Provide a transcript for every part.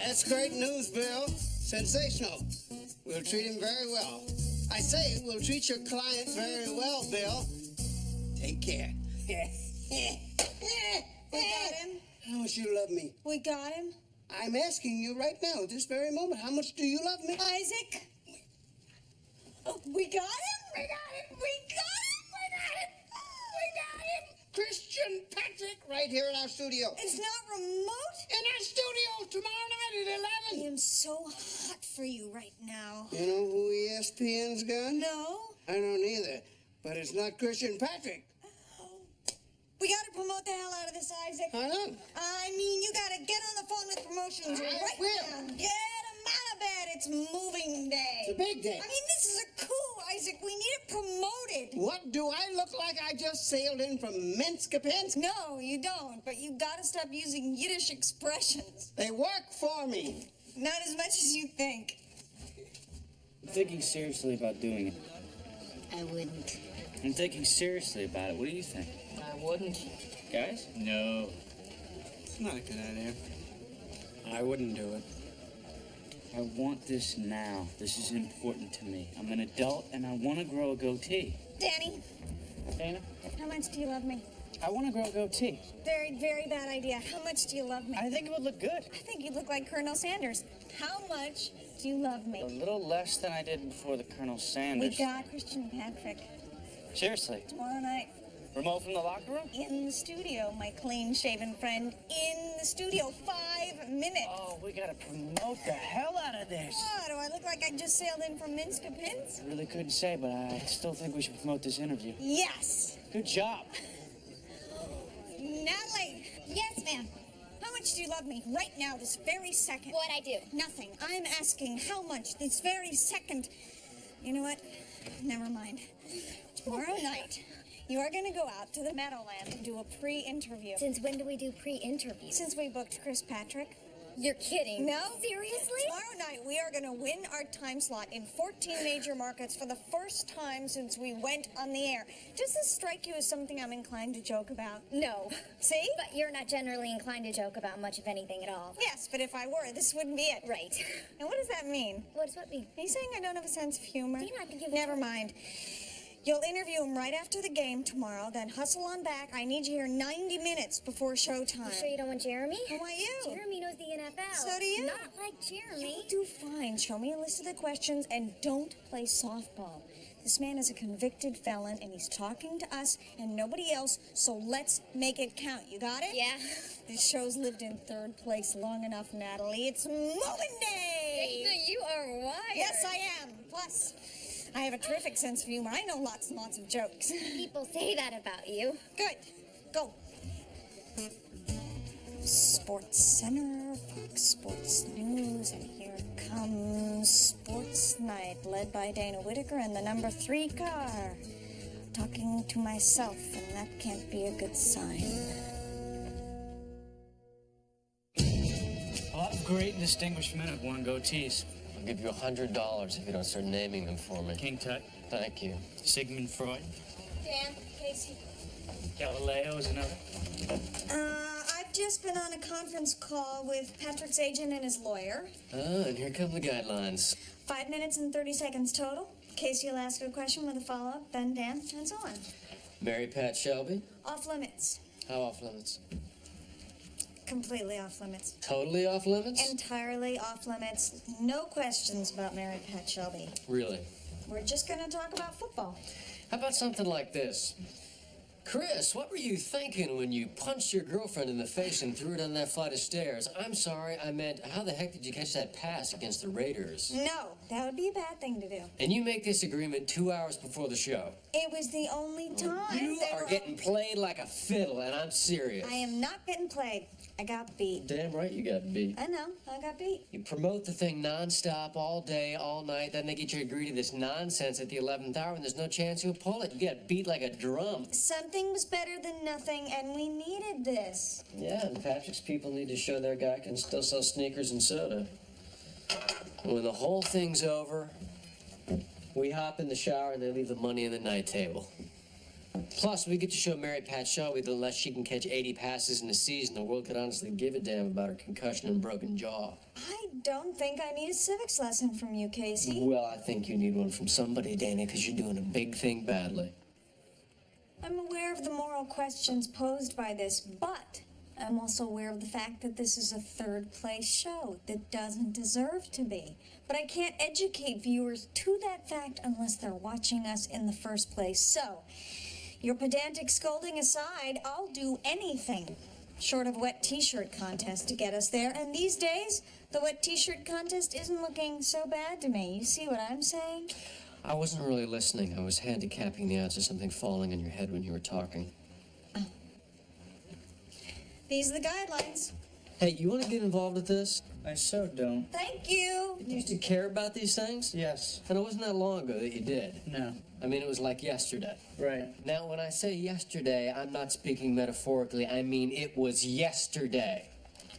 That's great news, Bill. Sensational. We'll treat him very well. I say we'll treat your client very well, Bill. Take care. We got him. How much you love me? We got him. I'm asking you right now, at this very moment, how much do you love me? Isaac. Oh, we got him. We got him. We got him. We got him. We got him. Christian Patrick, right here in our studio. It's not remote. In our studio tomorrow night at 11. I am so hot for you right now. You know who ESPN's got? No. I don't either, but it's not Christian Patrick. We gotta promote the hell out of this, Isaac. I know. I mean, you gotta get on the phone with promotions right now. Get them out of bed. It's moving day. It's a big day. I mean, this is a coup, Isaac. We need it promoted. What, do I look like I just sailed in from Minsk? No, you don't. But you gotta stop using Yiddish expressions. They work for me. Not as much as you think. I'm thinking seriously about doing it. I wouldn't. I'm thinking seriously about it. What do you think? I wouldn't. Guys? No. It's not a good idea. I wouldn't do it. I want this now. This is important to me. I'm an adult and I want to grow a goatee. Danny, Dana? how much do you love me? I want to grow a goatee. Very, very bad idea. How much do you love me? I think it would look good. I think you look like Colonel Sanders. How much do you love A me? little less than I did before the Colonel We Sanders. got Christian Patrick Seriously. tomorrow night Remote from the locker room? in the studio, my clean-shaven friend. In the studio, 5 minutes. Oh, we gotta promote the hell out of this. Oh, do I look like I just sailed in from Minsk to Pins? I really couldn't say, but I still think we should promote this interview. Yes. Good job. Natalie. Yes, ma'am. How much do you love me right now, this very second? What'd I do? Nothing. I'm asking how much this very second. You know what? Never mind. Tomorrow night, you are going to go out to the Meadowlands and do a pre-interview. Since when do we do pre-interviews? Since we booked Chris Patrick. You're kidding. No. Seriously? Tomorrow night, we are going to win our time slot in 14 major markets for the first time since we went on the air. Does this strike you as something I'm inclined to joke about? No. See? But you're not generally inclined to joke about much of anything at all. Yes, but if I were, this wouldn't be it. Right. And what does that mean? What does what mean? Are you saying I don't have a sense of humor? Dana, I think you have- Never mind. You'll interview him right after the game tomorrow, then hustle on back. I need you here 90 minutes before showtime. You sure you don't want Jeremy? I want you. Jeremy knows the NFL. So do you. Not like Jeremy. You'll do fine. Show me a list of the questions and don't play softball. This man is a convicted felon and he's talking to us and nobody else, so let's make it count. You got it? Yeah. This show's lived in third place long enough, Natalie. It's moving day! Dana, you are wired. Yes, I am. Plus, I have a terrific sense of humor. I know lots and lots of jokes. People say that about you. Good. Go. Sports Center, Fox Sports News, and here comes Sports Night, led by Dana Whitaker and the number 3 car. Talking to myself, and that can't be a good sign. A lot of great and distinguished men have worn goatees. I'll give you $100 if you don't start naming them for me. King Tut, Thank you. Sigmund Freud, Dan, Casey. Galileo is another. I've just been on a conference call with Patrick's agent and his lawyer. And here come the guidelines. 5 minutes and 30 seconds total. Casey will ask a question with a follow-up, then Dan, and so on. Mary Pat Shelby? Off limits. How off limits? Completely off limits. Totally off limits? Entirely off limits. No questions about Mary Pat Shelby. Really? We're just going to talk about football. How about something like this? Chris, what were you thinking when you punched your girlfriend in the face and threw her down that flight of stairs? I'm sorry, I meant, how the heck did you catch that pass against the Raiders? No, that would be a bad thing to do. And you make this agreement 2 hours before the show. It was the only time. You they are were- getting played like a fiddle, and I'm serious. I am not getting played. I got beat. Damn right you got beat. I know, I got beat. You promote the thing nonstop, all day, all night, then they get you to agree to this nonsense at the 11th hour, and there's no chance you'll pull it. You get beat like a drum. Something was better than nothing, and we needed this. Yeah, and Patrick's people need to show their guy can still sell sneakers and soda. When the whole thing's over, we hop in the shower and they leave the money on the night table. Plus, we get to show Mary Pat Shelby that unless she can catch 80 passes in a season, the world could honestly give a damn about her concussion and broken jaw. I don't think I need a civics lesson from you, Casey. Well, I think you need one from somebody, Dana, because you're doing a big thing badly. I'm aware of the moral questions posed by this, but I'm also aware of the fact that this is a third-place show that doesn't deserve to be. But I can't educate viewers to that fact unless they're watching us in the first place. So, your pedantic scolding aside, I'll do anything short of wet t-shirt contest to get us there. And these days, the wet t-shirt contest isn't looking so bad to me. You see what I'm saying? I wasn't really listening. I was handicapping the odds of something falling on your head when you were talking. These are the guidelines. Hey, you want to get involved with this? I so don't. Thank you. You used to care about these things? Yes. And it wasn't that long ago that you did. No. I mean, it was like yesterday. Right. Now, when I say yesterday, I'm not speaking metaphorically. I mean, it was yesterday.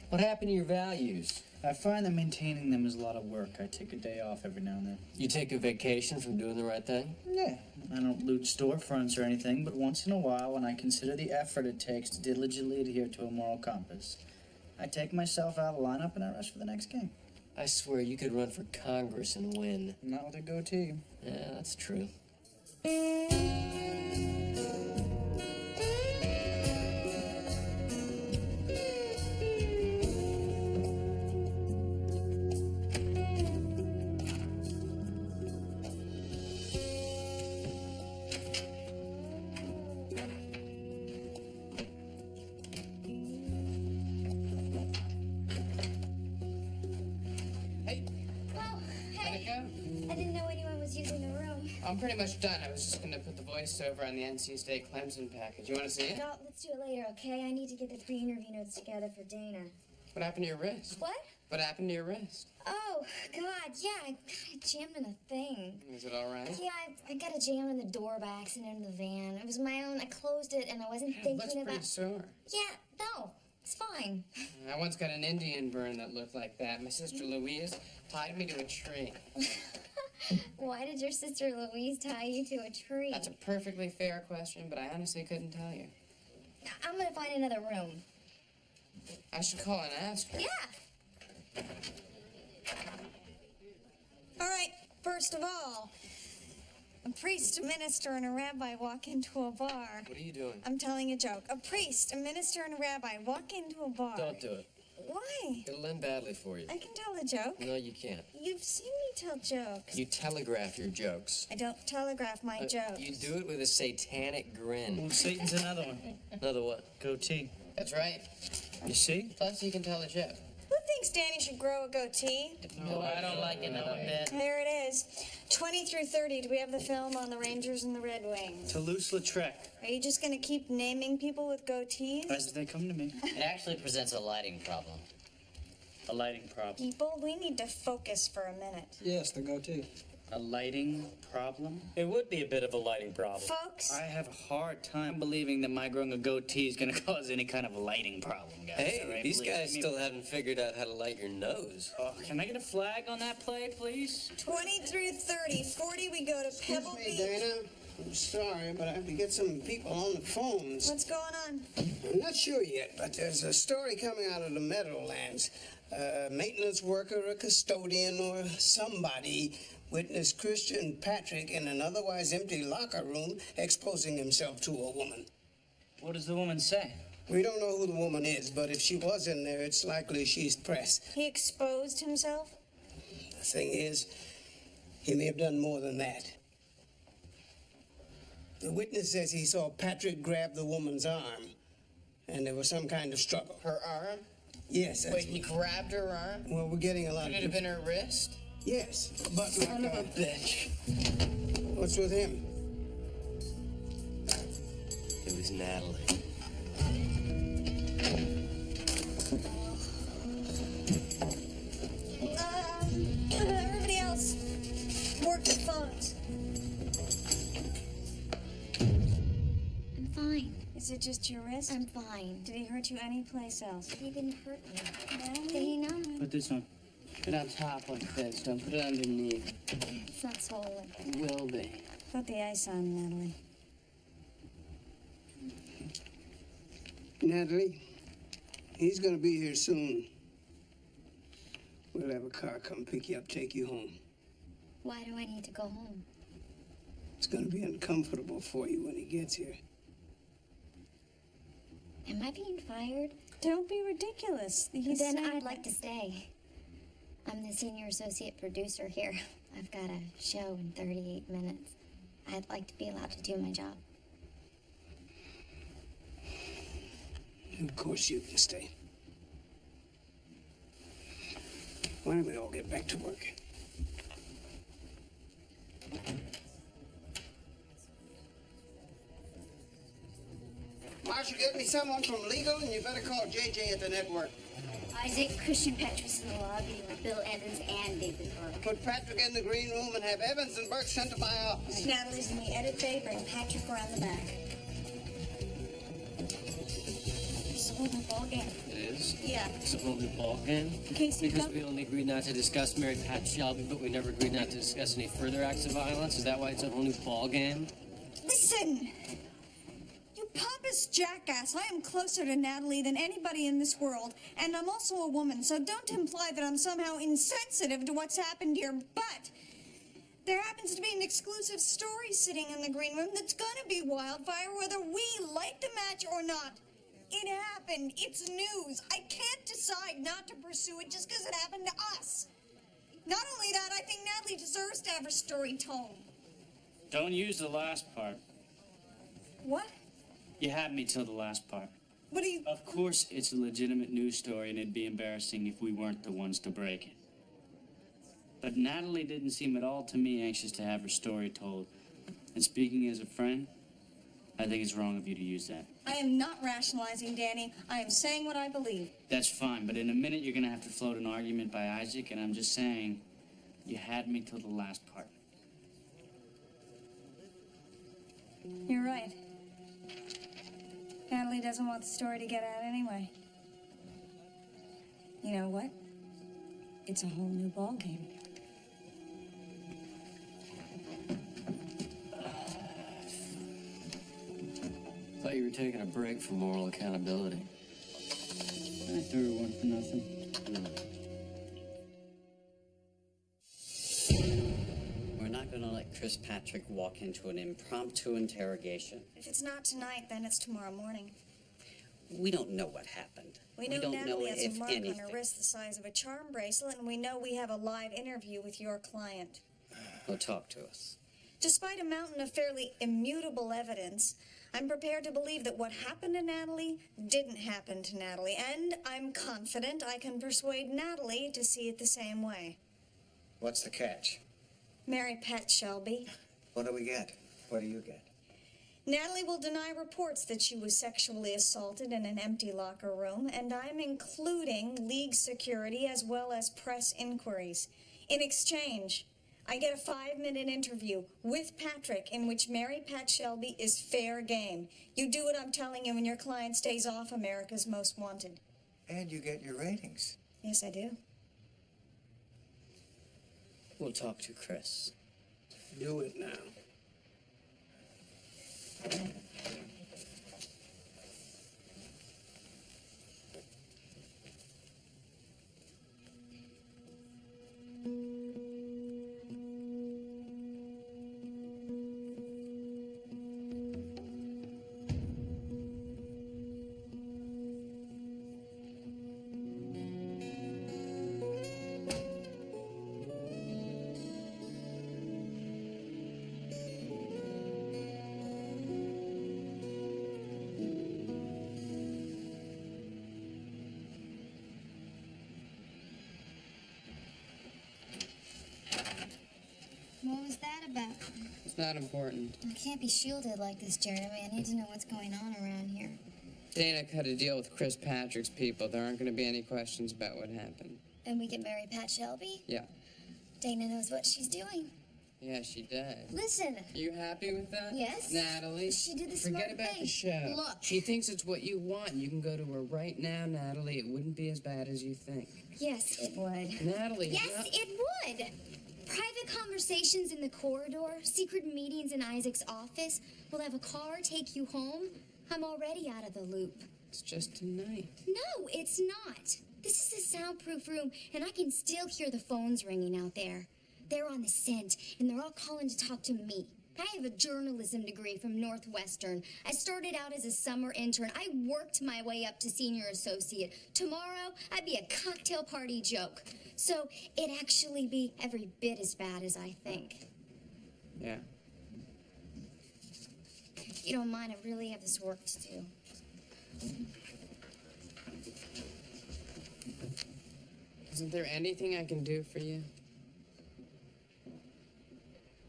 What happened to your values? I find that maintaining them is a lot of work. I take a day off every now and then. You take a vacation from doing the right thing? Yeah. I don't loot storefronts or anything, but once in a while, when I consider the effort it takes to diligently adhere to a moral compass, I take myself out of the lineup and I rush for the next game. I swear you could run for Congress and win. Not with a goatee. Yeah, that's true. Oh, hey. I didn't know anyone was using the room. I'm pretty much done. I was just going to put the voiceover on the NC State Clemson package. You want to see it? No, let's do it later, okay? I need to get the pre-interview notes together for Dana. What happened to your wrist? What? What happened to your wrist? Oh, God, yeah, I got jammed in a thing. Is it all right? Yeah, I got a jam in the door by accident in the van. It was my own. I closed it and I wasn't Looks thinking pretty about. sore. Yeah, no, it's fine. I once got an Indian burn that looked like that. My sister Louise tied me to a tree. Why did your sister Louise tie you to a tree? That's a perfectly fair question, but I honestly couldn't tell you. I'm gonna find another room. I should call and ask her. Yeah. All right, first of all, a priest, a minister, and a rabbi walk into a bar. What are you doing? I'm telling a joke. A priest, a minister, and a rabbi walk into a bar. Don't do it. Why? It'll end badly for you. I can tell a joke. No, you can't. You've seen me tell jokes. You telegraph your jokes. I don't telegraph my jokes. You do it with a satanic grin. Well, Satan's another one. Another what? Goatee. That's right. You see? Plus, you can tell a joke. Who thinks Danny should grow a goatee? No, I don't like it a bit. There it is. 20 through 30. Do we have the film on the Rangers and the Red Wings? Toulouse-Lautrec. Are you just going to keep naming people with goatees? As they come to me. It actually presents a lighting problem. A lighting problem. People, we need to focus for a minute. Yes, the goatee. A lighting problem? It would be a bit of a lighting problem. Folks, I have a hard time believing that my growing a goatee is going to cause any kind of lighting problem, guys. Hey, all right? these Believe guys me. still haven't figured out how to light your nose. Oh, can I get a flag on that play, please? 20 through 30. 40, we go to Excuse Pebble me, Beach. Dana. I'm sorry, but I have to get some people on the phones. What's going on? I'm not sure yet, but there's a story coming out of the Meadowlands. A maintenance worker, a custodian, or somebody witnessed Christian Patrick in an otherwise empty locker room exposing himself to a woman. What does the woman say? We don't know who the woman is, but if she was in there, it's likely she's pressed. He exposed himself? The thing is, he may have done more than that. The witness says he saw Patrick grab the woman's arm, and there was some kind of struggle. Her arm? Yes, that's Wait, he grabbed her arm? well, we're getting a lot Could of... it have been her wrist? Yes, but Son of a bitch. what's with him? It was Natalie. Everybody else, work your phones. I'm fine. Is it just your wrist? I'm fine. Did he hurt you anyplace else? He didn't hurt me. No? Did he not? Put this on. Put it on top like this. Don't put it underneath. It's not swollen. It will be. Put the ice on, Natalie. Natalie, he's gonna be here soon. We'll have a car come pick you up, take you home. Why do I need to go home? It's gonna be uncomfortable for you when he gets here. Am I being fired? Don't be ridiculous. Then saying I'd that- like to stay. I'm the senior associate producer here. I've got a show in 38 minutes. I'd like to be allowed to do my job. Of course you can stay. Why don't we all get back to work? Marshall, get me someone from legal, and you better call JJ at the network. Isaac, Christian Petrus in the lobby with Bill Evans and David Burke. Put Patrick in the green room and have Evans and Burke sent to my office. Natalie's in the edit bay. Bring Patrick around the back. It's a whole new ball game. It is? Yeah. It's a whole new ball game? Casey, Because come. we only agreed not to discuss Mary Pat Shelby, but we never agreed not to discuss any further acts of violence? Is that why it's a whole new ball game? Listen! You pompous jackass. I am closer to Natalie than anybody in this world, and I'm also a woman, so don't imply that I'm somehow insensitive to what's happened here. But there happens to be an exclusive story sitting in the green room that's gonna be wildfire whether we like the match or not. It happened. It's news. I can't decide not to pursue it just because it happened to us. Not only that, I think Natalie deserves to have her story told. Don't use the last part. What? You had me till the last part. What do you... Of course, it's a legitimate news story, and it'd be embarrassing if we weren't the ones to break it. But Natalie didn't seem at all to me anxious to have her story told. And speaking as a friend, I think it's wrong of you to use that. I am not rationalizing, Danny. I am saying what I believe. That's fine, but in a minute you're gonna have to float an argument by Isaac, and I'm just saying, you had me till the last part. You're right. Natalie doesn't want the story to get out anyway. You know what? It's a whole new ballgame. Thought you were taking a break from moral accountability. I threw one for nothing. We're not going to let Chris Patrick walk into an impromptu interrogation. If it's not tonight, then it's tomorrow morning. We don't know what happened. We know don't Natalie know has a if mark on anything. her wrist the size of a charm bracelet, and we know we have a live interview with your client. Well, talk to us. Despite a mountain of fairly immutable evidence, I'm prepared to believe that what happened to Natalie didn't happen to Natalie, and I'm confident I can persuade Natalie to see it the same way. What's the catch? Mary Pat Shelby. What do we get? What do you get? Natalie will deny reports that she was sexually assaulted in an empty locker room, and I'm including league security as well as press inquiries. In exchange, I get a 5-minute interview with Patrick in which Mary Pat Shelby is fair game. You do what I'm telling you and your client stays off America's Most Wanted. And you get your ratings. Yes, I do. We'll talk to Chris. Do it now. What was that about? It's not important. I can't be shielded like this, Jeremy. I need to know what's going on around here. Dana cut a deal with Chris Patrick's people. There aren't going to be any questions about what happened. And we can marry Pat Shelby? Yeah. Dana knows what she's doing. Yeah, she does. Listen, You happy with that? Yes. Natalie? She did the Forget smart about thing. the show. Look. She thinks it's what you want. You can go to her right now, Natalie. It wouldn't be as bad as you think. yes, it would. Natalie, Yes, not- it would. Private conversations in the corridor, secret meetings in Isaac's office. We'll have a car take you home. I'm already out of the loop. It's just tonight. No, it's not. This is a soundproof room, and I can still hear the phones ringing out there. They're on the scent, and they're all calling to talk to me. I have a journalism degree from Northwestern. I started out as a summer intern. I worked my way up to senior associate. Tomorrow, I'd be a cocktail party joke. So it'd actually be every bit as bad as I think. Yeah. If you don't mind, I really have this work to do. Isn't there anything I can do for you?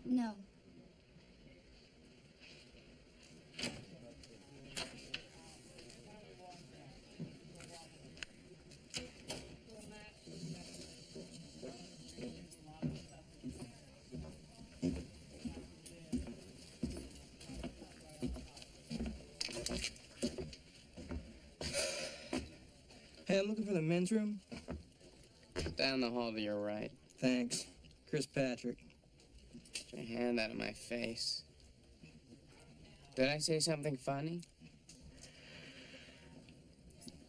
No. Hey, I'm looking for the men's room. Down the hall to your right. Thanks. Chris Patrick. Get your hand out of my face. Did I say something funny?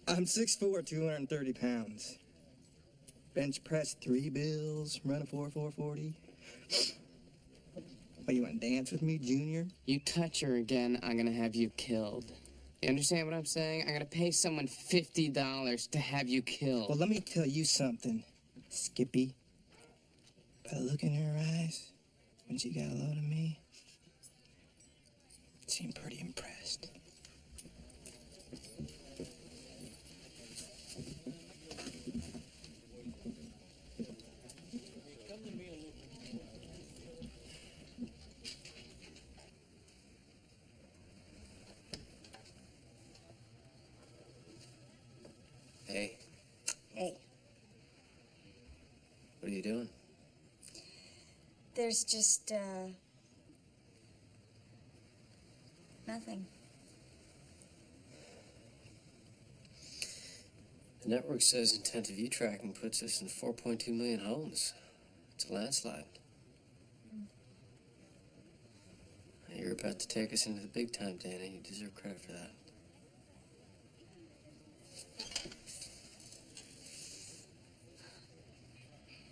I'm 6'4", 230 pounds. Bench press 3 bills, run a 4.40. What, you want to dance with me, Junior? You touch her again, I'm gonna have you killed. You understand what I'm saying? I'm gonna pay someone $50 to have you killed. Well, let me tell you something, Skippy. By the look in her eyes, when she got a load of me, seemed pretty impressed. Hey, Hey, what are you doing? there's just, nothing. The network says intent of view tracking puts us in 4.2 million homes. It's a landslide. You're about to take us into the big time, Dana. You deserve credit for that.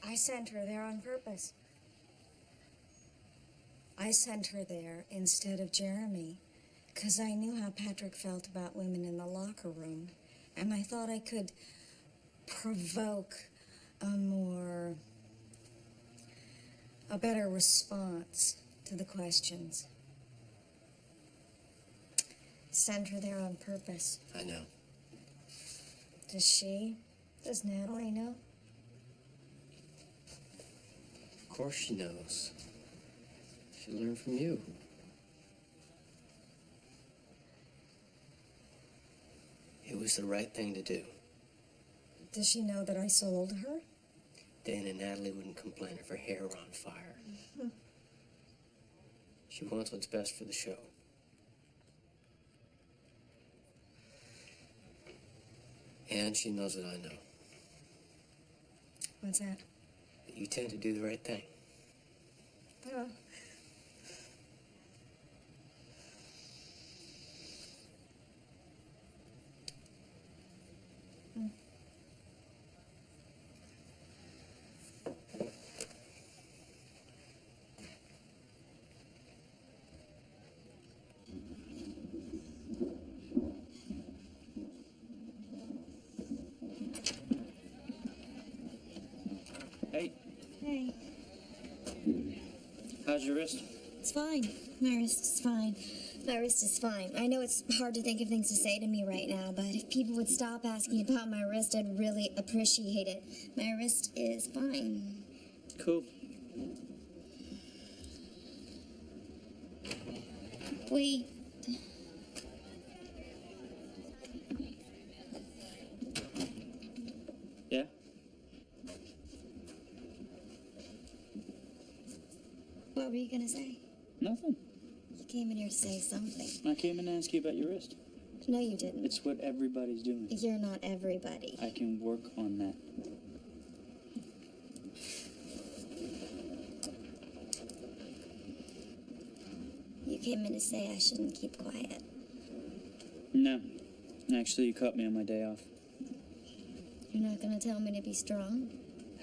I sent her there on purpose. I sent her there instead of Jeremy because I knew how Patrick felt about women in the locker room, and I thought I could provoke a better response to the questions. Sent her there on purpose. I know. Does Natalie know? Of course she knows. She learned from you. It was the right thing to do. Does she know that I sold her? Dana and Natalie wouldn't complain if her hair were on fire. She wants what's best for the show. And she knows what I know. What's that? That you tend to do the right thing. Oh. Hey, Hey. how's your wrist? It's fine. My wrist is fine. My wrist is fine. I know it's hard to think of things to say to me right now, but if people would stop asking about my wrist, I'd really appreciate it. My wrist is fine. Cool. Wait. Yeah? What were you gonna say? Nothing. You came in here to say something. I came in to ask you about your wrist. No, you didn't. It's what everybody's doing. You're not everybody. I can work on that. You came in to say I shouldn't keep quiet. No. Actually, you caught me on my day off. You're not gonna tell me to be strong?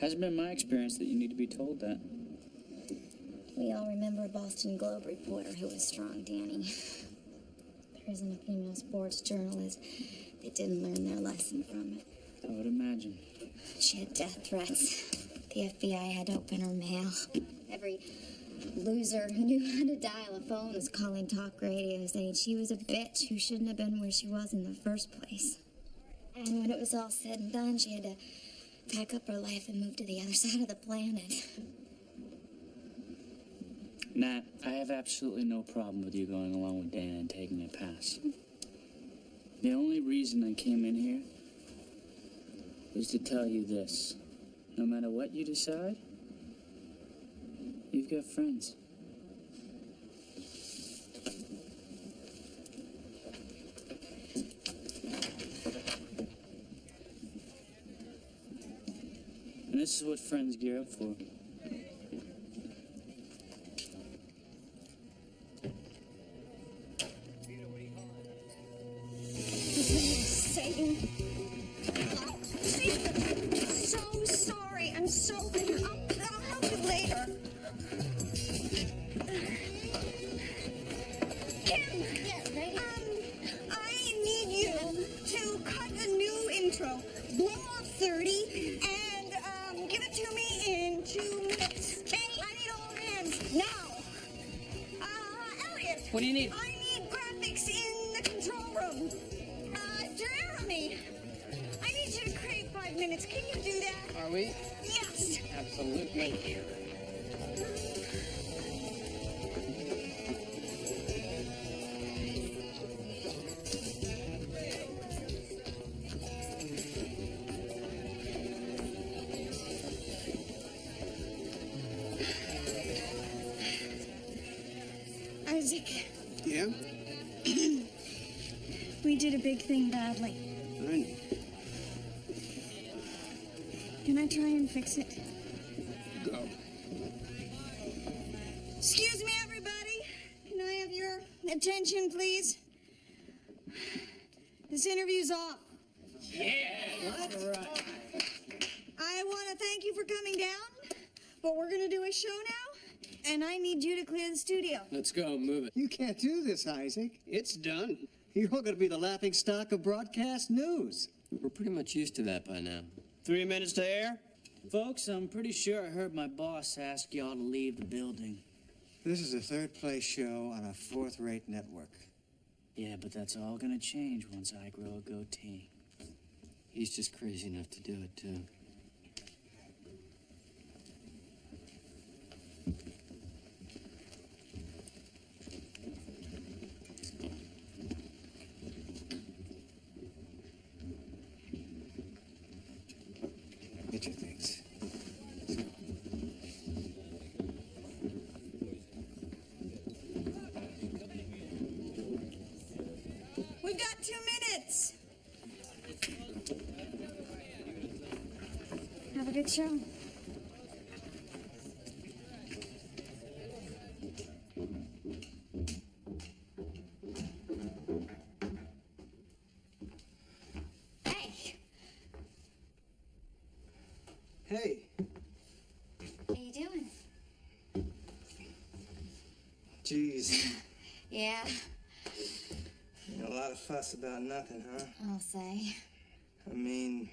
Hasn't been my experience that you need to be told that. We all remember a Boston Globe reporter who was strong, Danny. There isn't a female sports journalist that didn't learn their lesson from it. I would imagine. She had death threats. The FBI had to open her mail. Every loser who knew how to dial a phone was calling talk radio saying she was a bitch who shouldn't have been where she was in the first place. And when it was all said and done, she had to pack up her life and move to the other side of the planet. Nat, I have absolutely no problem with you going along with Dan and taking a pass. The only reason I came in here is to tell you this. No matter what you decide, you've got friends. And this is what friends gear up for. So sorry. I'm so. I'll help you later. Kim, I need you to cut a new intro, blow off 30, and give it to me in 2 minutes. Hey, I need all hands now. Elliot. What do you need? I need graphics in the control room. Jeremy, I need you to create 5 minutes. Can you do that? Are we? Yes. Absolutely. Isaac, Yeah? we did a big thing badly. I know. Can I try and fix it? Go. Excuse me, everybody. Can I have your attention, please? This interview's off. I want to thank you for coming down, but we're going to do a show now, and I need you to clear the studio. Let's go, move it. You can't do this, Isaac. It's done. You're all going to be the laughing stock of broadcast news. We're pretty much used to that by now. 3 minutes to air? Folks, I'm pretty sure I heard my boss ask y'all to leave the building. This is a third-place show on a fourth-rate network. Yeah, but that's all gonna change once I grow a goatee. He's just crazy enough to do it, too. Get your things. We've got 2 minutes. Have a good show. Hey, Hey, how you doing? Geez, Yeah, a lot of fuss about nothing, huh? I'll say. I mean,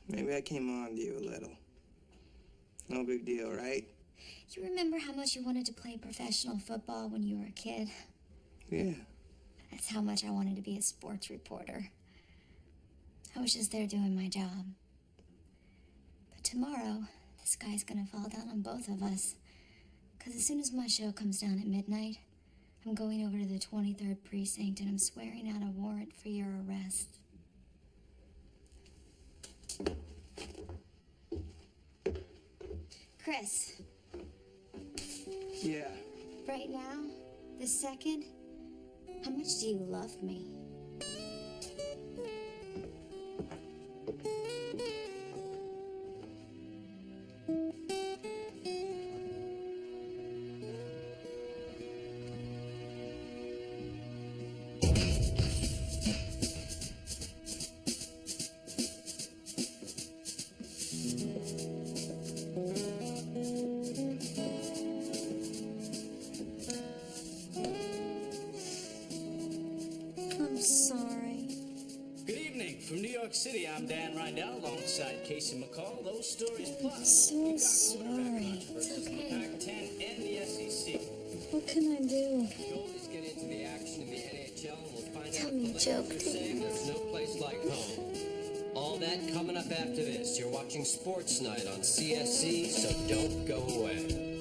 maybe I came on to you a little. No big deal, right? You remember how much you wanted to play professional football when you were a kid? Yeah. That's how much I wanted to be a sports reporter. I was just there doing my job. But tomorrow, the sky's gonna fall down on both of us. 'Cause as soon as my show comes down at midnight, I'm going over to the 23rd precinct and I'm swearing out a warrant for your arrest. Chris, Yeah. right now, this second, how much do you love me? Rydell alongside Casey McCall. Those stories plus. So sorry. It's okay. Pac-10 and the SEC. What can I do? Shelby's get into the action in the NHL, and we'll find Tell out me a if the joke, Lakers are saying there's no place like home. All that coming up after this. You're watching Sports Night on CSC, so don't go away.